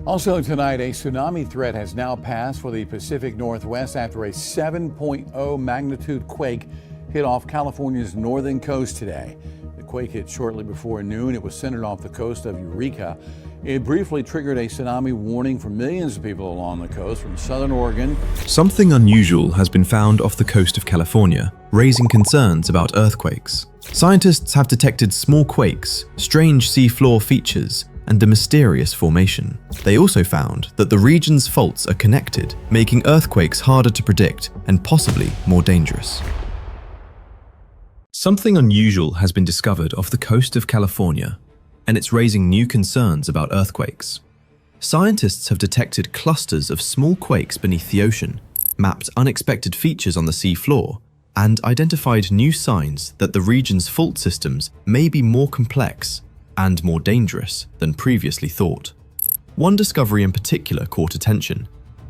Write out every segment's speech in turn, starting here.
Also tonight, a tsunami threat has now passed for the Pacific Northwest after a 7.0 magnitude quake hit off California's northern coast today. The quake hit shortly before noon. It was centered off the coast of Eureka. It briefly triggered a tsunami warning for millions of people along the coast from southern Oregon. Something unusual has been found off the coast of California, raising concerns about earthquakes. Scientists have detected small quakes, strange seafloor features, and a mysterious formation. They also found that the region's faults are connected, making earthquakes harder to predict and possibly more dangerous. Something unusual has been discovered off the coast of California, and it's raising new concerns about earthquakes. Scientists have detected clusters of small quakes beneath the ocean, mapped unexpected features on the sea floor, and identified new signs that the region's fault systems may be more complex and more dangerous than previously thought. One discovery in particular caught attention: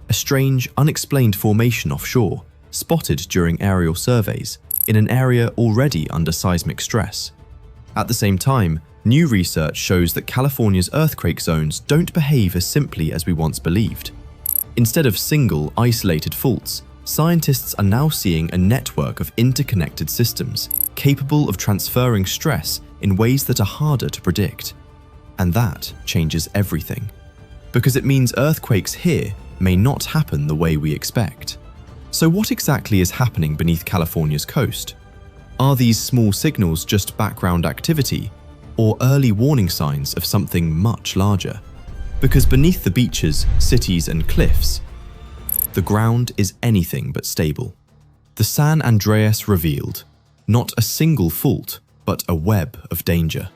a strange, unexplained formation offshore, spotted during aerial surveys in an area already under seismic stress. At the same time, new research shows that California's earthquake zones don't behave as simply as we once believed. Instead of single, isolated faults, scientists are now seeing a network of interconnected systems capable of transferring stress in ways that are harder to predict. And that changes everything, because it means earthquakes here may not happen the way we expect. So what exactly is happening beneath California's coast? Are these small signals just background activity, or early warning signs of something much larger? Because beneath the beaches, cities, and cliffs, the ground is anything but stable. The San Andreas revealed not a single fault, but a web of danger.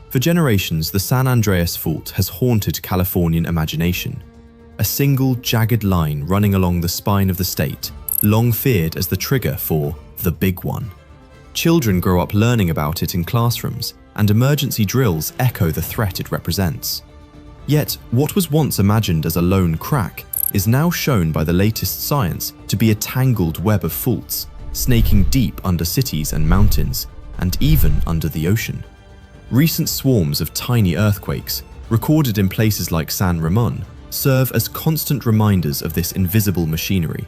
For generations, the San Andreas Fault has haunted Californian imagination. A single jagged line running along the spine of the state, long feared as the trigger for the big one. Children grow up learning about it in classrooms, and emergency drills echo the threat it represents. Yet, what was once imagined as a lone crack is now shown by the latest science to be a tangled web of faults, snaking deep under cities and mountains, and even under the ocean. Recent swarms of tiny earthquakes, recorded in places like San Ramon, serve as constant reminders of this invisible machinery.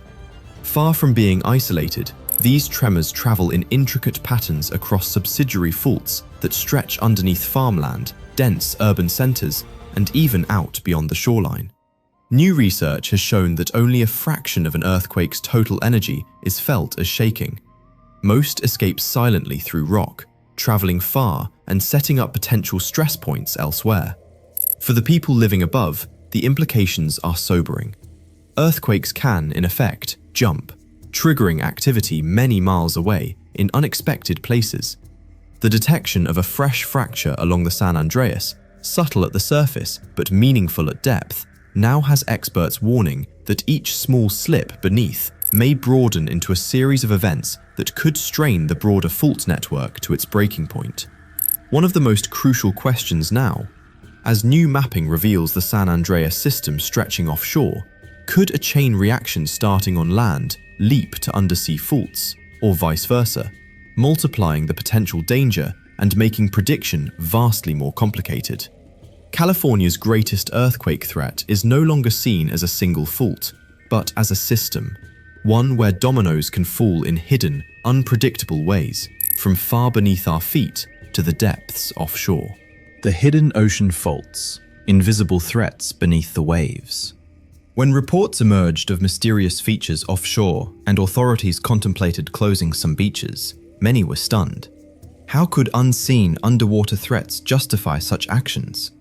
Far from being isolated, these tremors travel in intricate patterns across subsidiary faults that stretch underneath farmland, dense urban centers, and even out beyond the shoreline. New research has shown that only a fraction of an earthquake's total energy is felt as shaking. Most escape silently through rock, traveling far and setting up potential stress points elsewhere. For the people living above, the implications are sobering. Earthquakes can, in effect, jump, triggering activity many miles away in unexpected places. The detection of a fresh fracture along the San Andreas, subtle at the surface but meaningful at depth, now has experts warning that each small slip beneath may broaden into a series of events that could strain the broader fault network to its breaking point. One of the most crucial questions now, as new mapping reveals the San Andreas system stretching offshore, could a chain reaction starting on land leap to undersea faults, or vice versa, multiplying the potential danger and making prediction vastly more complicated? California's greatest earthquake threat is no longer seen as a single fault, but as a system, one where dominoes can fall in hidden, unpredictable ways, from far beneath our feet to the depths offshore. The hidden ocean faults, invisible threats beneath the waves. When reports emerged of mysterious features offshore and authorities contemplated closing some beaches, many were stunned. How could unseen underwater threats justify such actions?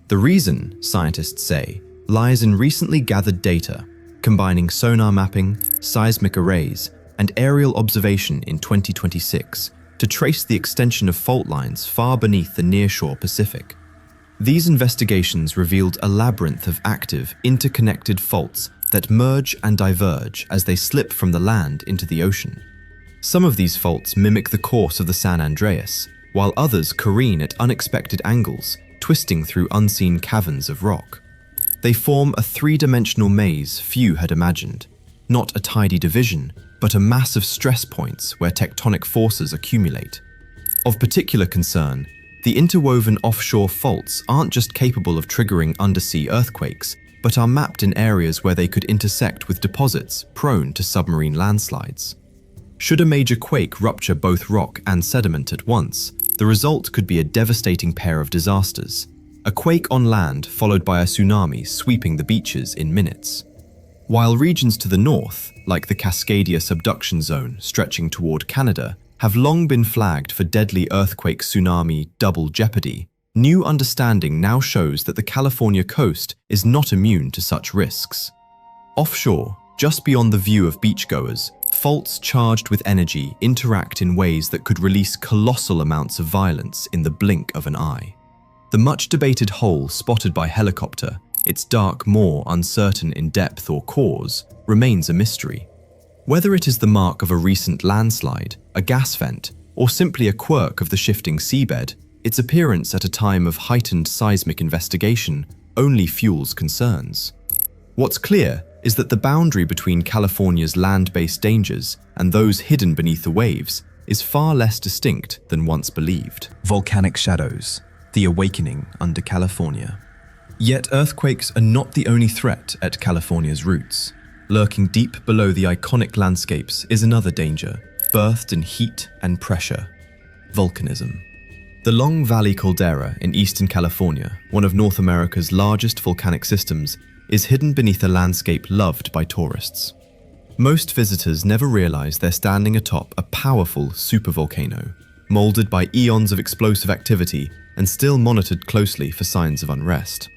The reason, scientists say, lies in recently gathered data, combining sonar mapping, seismic arrays, and aerial observation in 2026 to trace the extension of fault lines far beneath the nearshore Pacific. These investigations revealed a labyrinth of active, interconnected faults that merge and diverge as they slip from the land into the ocean. Some of these faults mimic the course of the San Andreas, while others careen at unexpected angles, twisting through unseen caverns of rock. They form a three-dimensional maze few had imagined, not a tidy division, but a mass of stress points where tectonic forces accumulate. Of particular concern, the interwoven offshore faults aren't just capable of triggering undersea earthquakes, but are mapped in areas where they could intersect with deposits prone to submarine landslides. Should a major quake rupture both rock and sediment at once, the result could be a devastating pair of disasters. A quake on land followed by a tsunami sweeping the beaches in minutes. While regions to the north, like the Cascadia subduction zone stretching toward Canada, have long been flagged for deadly earthquake-tsunami double jeopardy, new understanding now shows that the California coast is not immune to such risks. Offshore, just beyond the view of beachgoers, faults charged with energy interact in ways that could release colossal amounts of violence in the blink of an eye. The much-debated hole spotted by helicopter, its dark maw uncertain in depth or cause, remains a mystery. Whether it is the mark of a recent landslide, a gas vent, or simply a quirk of the shifting seabed, its appearance at a time of heightened seismic investigation only fuels concerns. What's clear is that the boundary between California's land-based dangers and those hidden beneath the waves is far less distinct than once believed. Volcanic shadows, the awakening under California. Yet earthquakes are not the only threat at California's roots. Lurking deep below the iconic landscapes is another danger, birthed in heat and pressure: volcanism. The Long Valley Caldera in eastern California, one of North America's largest volcanic systems, is hidden beneath a landscape loved by tourists. Most visitors never realize they're standing atop a powerful supervolcano, molded by eons of explosive activity and still monitored closely for signs of unrest.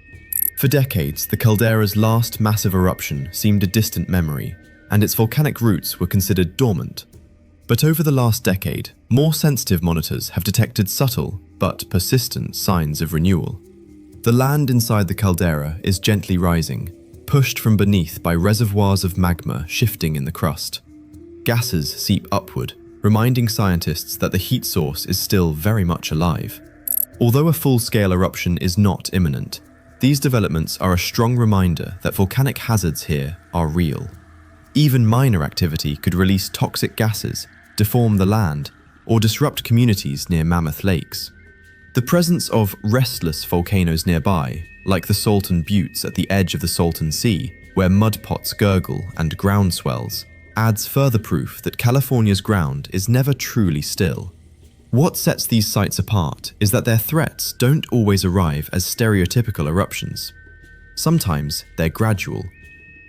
For decades, the caldera's last massive eruption seemed a distant memory, and its volcanic roots were considered dormant. But over the last decade, more sensitive monitors have detected subtle but persistent signs of renewal. The land inside the caldera is gently rising, pushed from beneath by reservoirs of magma shifting in the crust. Gases seep upward, reminding scientists that the heat source is still very much alive. Although a full-scale eruption is not imminent, these developments are a strong reminder that volcanic hazards here are real. Even minor activity could release toxic gases, deform the land, or disrupt communities near mammoth lakes. The presence of restless volcanoes nearby, like the Salton Buttes at the edge of the Salton Sea, where mud pots gurgle and ground swells, adds further proof that California's ground is never truly still. What sets these sites apart is that their threats don't always arrive as stereotypical eruptions. Sometimes they're gradual,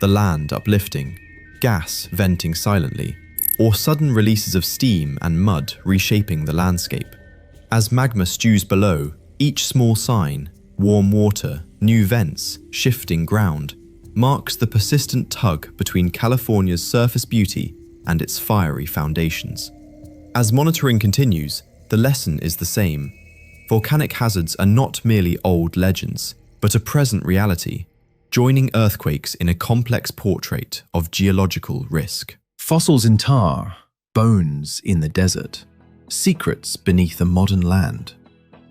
the land uplifting, gas venting silently, or sudden releases of steam and mud reshaping the landscape. As magma stews below, each small sign, warm water, new vents, shifting ground, marks the persistent tug between California's surface beauty and its fiery foundations. As monitoring continues, the lesson is the same. Volcanic hazards are not merely old legends, but a present reality, joining earthquakes in a complex portrait of geological risk. Fossils in tar, bones in the desert, secrets beneath a modern land.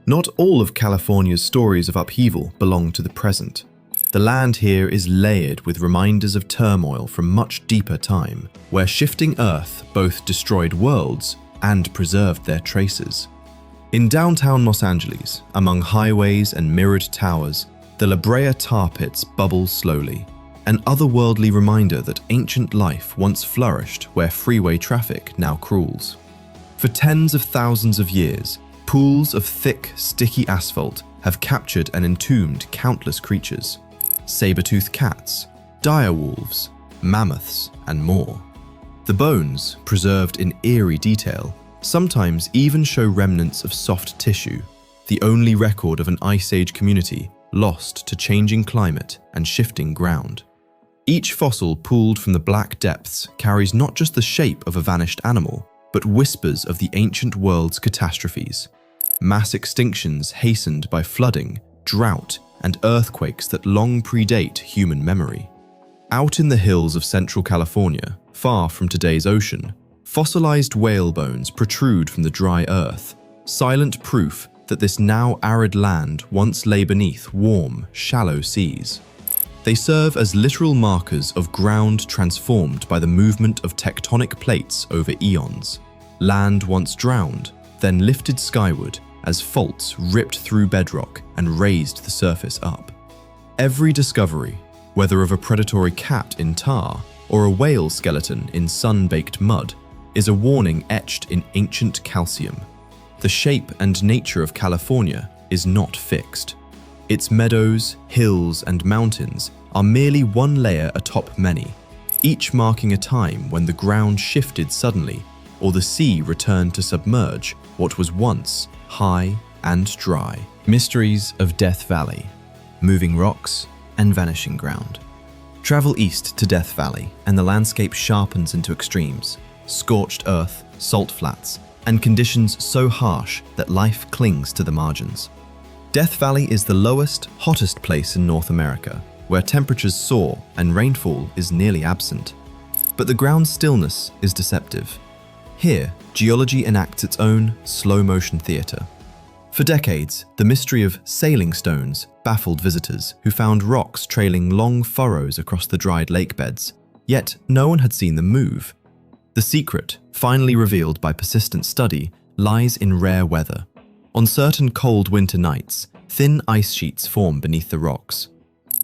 Not all of California's stories of upheaval belong to the present. The land here is layered with reminders of turmoil from much deeper time, where shifting Earth both destroyed worlds and preserved their traces. In downtown Los Angeles, among highways and mirrored towers, the La Brea tar pits bubble slowly, an otherworldly reminder that ancient life once flourished where freeway traffic now crawls. For tens of thousands of years, pools of thick, sticky asphalt have captured and entombed countless creatures: saber-toothed cats, dire wolves, mammoths, and more. The bones, preserved in eerie detail, sometimes even show remnants of soft tissue, the only record of an Ice Age community lost to changing climate and shifting ground. Each fossil pulled from the black depths carries not just the shape of a vanished animal, but whispers of the ancient world's catastrophes. Mass extinctions hastened by flooding, drought, and earthquakes that long predate human memory. Out in the hills of central California, far from today's ocean, fossilized whale bones protrude from the dry earth, silent proof that this now arid land once lay beneath warm, shallow seas. They serve as literal markers of ground transformed by the movement of tectonic plates over eons. Land once drowned, then lifted skyward as faults ripped through bedrock and raised the surface up. Every discovery, whether of a predatory cat in tar or a whale skeleton in sun-baked mud, is a warning etched in ancient calcium. The shape and nature of California is not fixed. Its meadows, hills, and mountains are merely one layer atop many, each marking a time when the ground shifted suddenly or the sea returned to submerge what was once high and dry. Mysteries of Death Valley, moving rocks and vanishing ground. Travel east to Death Valley and the landscape sharpens into extremes: scorched earth, salt flats, and conditions so harsh that life clings to the margins. Death Valley is the lowest, hottest place in North America, where temperatures soar and rainfall is nearly absent. But the ground's stillness is deceptive. Here, geology enacts its own slow-motion theatre. For decades, the mystery of sailing stones baffled visitors who found rocks trailing long furrows across the dried lake beds, yet no one had seen them move. The secret, finally revealed by persistent study, lies in rare weather. On certain cold winter nights, thin ice sheets form beneath the rocks.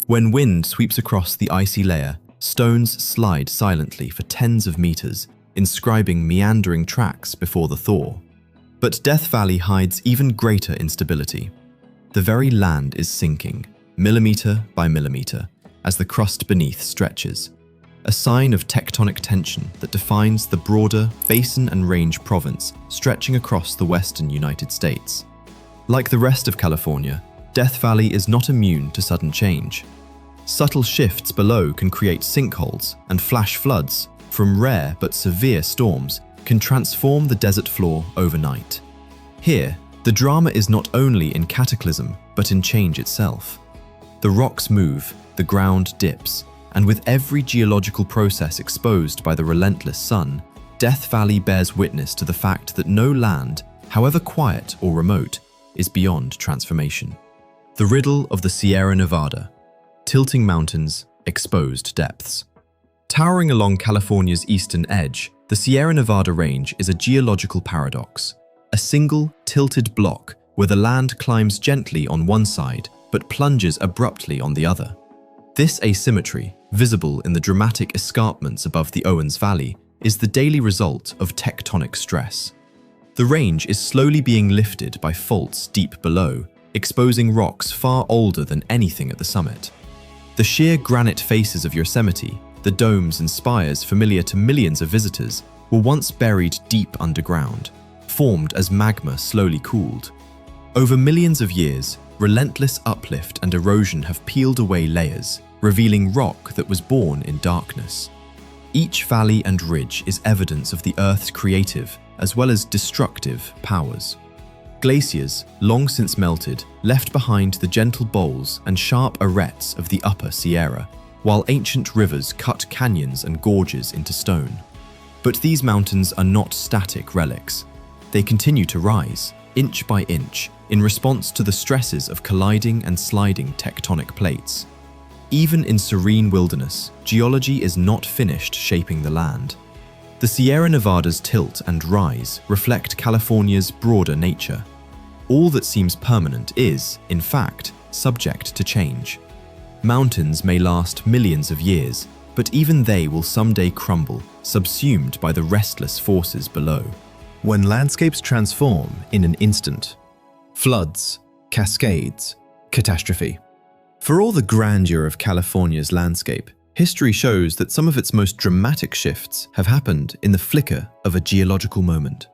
When wind sweeps across the icy layer, stones slide silently for tens of meters, inscribing meandering tracks before the thaw. But Death Valley hides even greater instability. The very land is sinking, millimeter by millimeter, as the crust beneath stretches, a sign of tectonic tension that defines the broader Basin and Range province stretching across the western United States. Like the rest of California, Death Valley is not immune to sudden change. Subtle shifts below can create sinkholes, and flash floods from rare but severe storms can transform the desert floor overnight. Here, the drama is not only in cataclysm, but in change itself. The rocks move, the ground dips, and with every geological process exposed by the relentless sun, Death Valley bears witness to the fact that no land, however quiet or remote, is beyond transformation. The riddle of the Sierra Nevada: tilting mountains, exposed depths. Towering along California's eastern edge, the Sierra Nevada range is a geological paradox. A single, tilted block where the land climbs gently on one side but plunges abruptly on the other. This asymmetry, visible in the dramatic escarpments above the Owens Valley, is the daily result of tectonic stress. The range is slowly being lifted by faults deep below, exposing rocks far older than anything at the summit. The sheer granite faces of Yosemite, the domes and spires familiar to millions of visitors, were once buried deep underground, formed as magma slowly cooled. Over millions of years, relentless uplift and erosion have peeled away layers, revealing rock that was born in darkness. Each valley and ridge is evidence of the Earth's creative as well as destructive powers. Glaciers, long since melted, left behind the gentle bowls and sharp arêtes of the upper Sierra, while ancient rivers cut canyons and gorges into stone. But these mountains are not static relics. They continue to rise, inch by inch, in response to the stresses of colliding and sliding tectonic plates. Even in serene wilderness, geology is not finished shaping the land. The Sierra Nevada's tilt and rise reflect California's broader nature. All that seems permanent is, in fact, subject to change. Mountains may last millions of years, but even they will someday crumble, subsumed by the restless forces below. When landscapes transform in an instant: floods, cascades, catastrophe. For all the grandeur of California's landscape, history shows that some of its most dramatic shifts have happened in the flicker of a geological moment.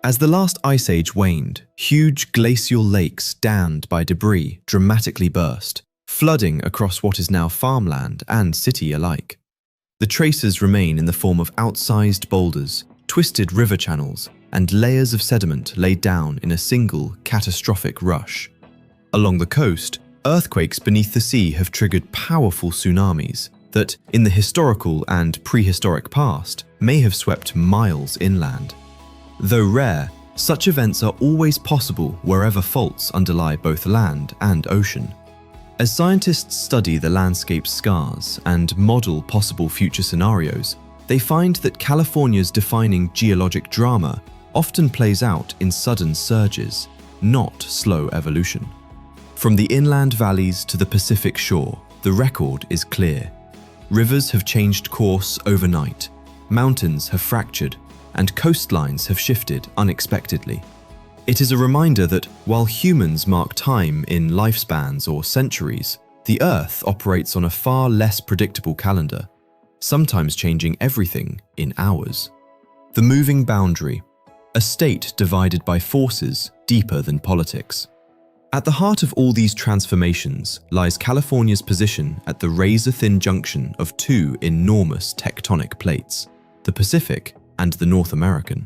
As the last ice age waned, huge glacial lakes dammed by debris dramatically burst, flooding across what is now farmland and city alike. The traces remain in the form of outsized boulders, twisted river channels, and layers of sediment laid down in a single catastrophic rush. Along the coast, earthquakes beneath the sea have triggered powerful tsunamis that, in the historical and prehistoric past, may have swept miles inland. Though rare, such events are always possible wherever faults underlie both land and ocean. As scientists study the landscape's scars and model possible future scenarios, they find that California's defining geologic drama often plays out in sudden surges, not slow evolution. From the inland valleys to the Pacific shore, the record is clear. Rivers have changed course overnight, mountains have fractured, and coastlines have shifted unexpectedly. It is a reminder that while humans mark time in lifespans or centuries, the Earth operates on a far less predictable calendar, sometimes changing everything in hours. The moving boundary, a state divided by forces deeper than politics. At the heart of all these transformations lies California's position at the razor-thin junction of two enormous tectonic plates, the Pacific and the North American.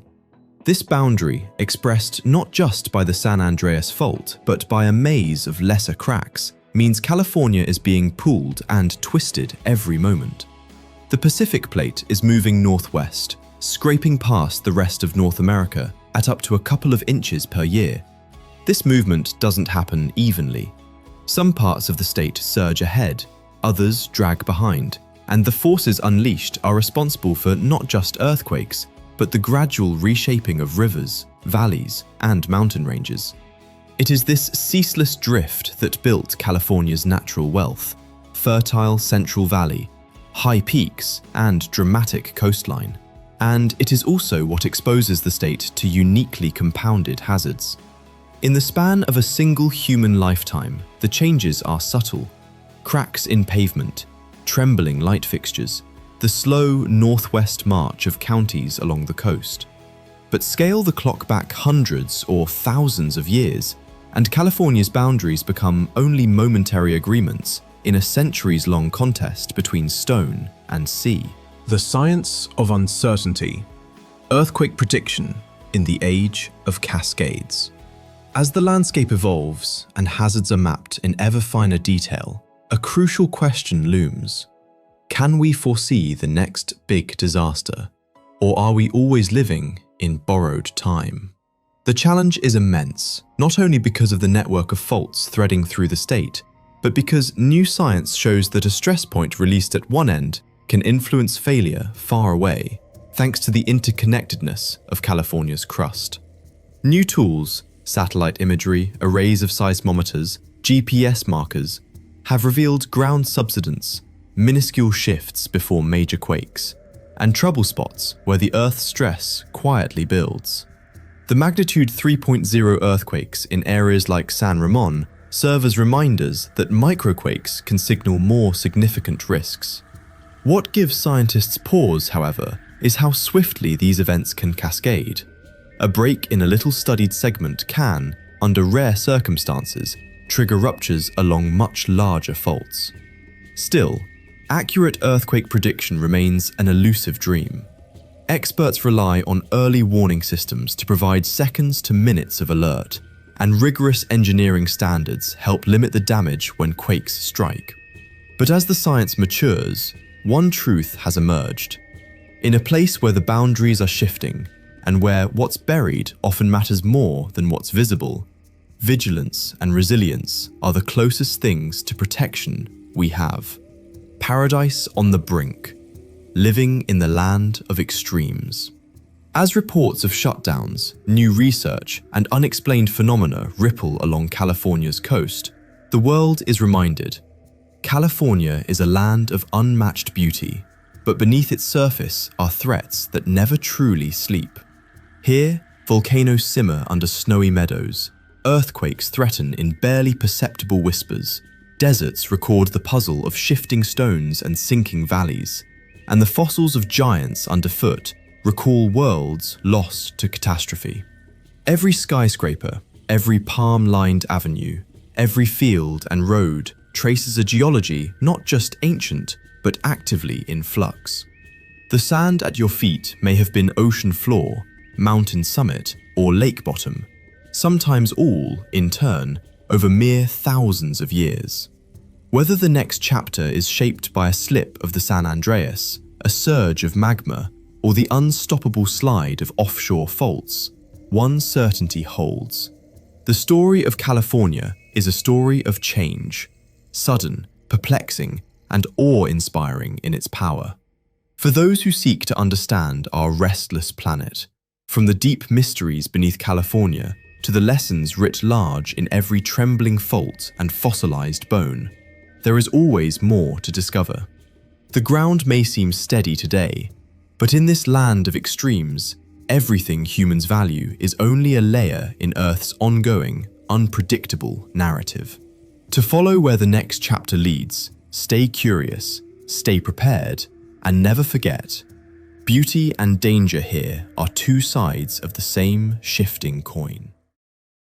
This boundary, expressed not just by the San Andreas Fault, but by a maze of lesser cracks, means California is being pulled and twisted every moment. The Pacific Plate is moving northwest, scraping past the rest of North America at up to a couple of inches per year. This movement doesn't happen evenly. Some parts of the state surge ahead, others drag behind, and the forces unleashed are responsible for not just earthquakes, but the gradual reshaping of rivers, valleys, and mountain ranges. It is this ceaseless drift that built California's natural wealth: fertile Central Valley, high peaks, and dramatic coastline. And it is also what exposes the state to uniquely compounded hazards. In the span of a single human lifetime, the changes are subtle. Cracks in pavement, trembling light fixtures, the slow northwest march of counties along the coast. But scale the clock back hundreds or thousands of years, and California's boundaries become only momentary agreements in a centuries-long contest between stone and sea. The science of uncertainty. Earthquake prediction in the age of cascades. As the landscape evolves and hazards are mapped in ever finer detail, a crucial question looms. Can we foresee the next big disaster, or are we always living in borrowed time? The challenge is immense, not only because of the network of faults threading through the state, but because new science shows that a stress point released at one end can influence failure far away, thanks to the interconnectedness of California's crust. New tools, satellite imagery, arrays of seismometers, GPS markers, have revealed ground subsidence, minuscule shifts before major quakes, and trouble spots where the Earth's stress quietly builds. The magnitude 3.0 earthquakes in areas like San Ramon serve as reminders that microquakes can signal more significant risks. What gives scientists pause, however, is how swiftly these events can cascade. A break in a little studied segment can, under rare circumstances, trigger ruptures along much larger faults. Still, accurate earthquake prediction remains an elusive dream. Experts rely on early warning systems to provide seconds to minutes of alert, and rigorous engineering standards help limit the damage when quakes strike. But as the science matures, one truth has emerged. In a place where the boundaries are shifting, and where what's buried often matters more than what's visible, vigilance and resilience are the closest things to protection we have. Paradise on the brink, living in the land of extremes. As reports of shutdowns, new research, and unexplained phenomena ripple along California's coast, the world is reminded: California is a land of unmatched beauty, but beneath its surface are threats that never truly sleep. Here, volcanoes simmer under snowy meadows, earthquakes threaten in barely perceptible whispers, deserts record the puzzle of shifting stones and sinking valleys, and the fossils of giants underfoot recall worlds lost to catastrophe. Every skyscraper, every palm-lined avenue, every field and road traces a geology not just ancient, but actively in flux. The sand at your feet may have been ocean floor, mountain summit, or lake bottom, sometimes all, in turn, over mere thousands of years. Whether the next chapter is shaped by a slip of the San Andreas, a surge of magma, or the unstoppable slide of offshore faults, one certainty holds. The story of California is a story of change, sudden, perplexing, and awe-inspiring in its power. For those who seek to understand our restless planet, from the deep mysteries beneath California to the lessons writ large in every trembling fault and fossilized bone, there is always more to discover. The ground may seem steady today, but in this land of extremes, everything humans value is only a layer in Earth's ongoing, unpredictable narrative. To follow where the next chapter leads, stay curious, stay prepared, and never forget, beauty and danger here are two sides of the same shifting coin.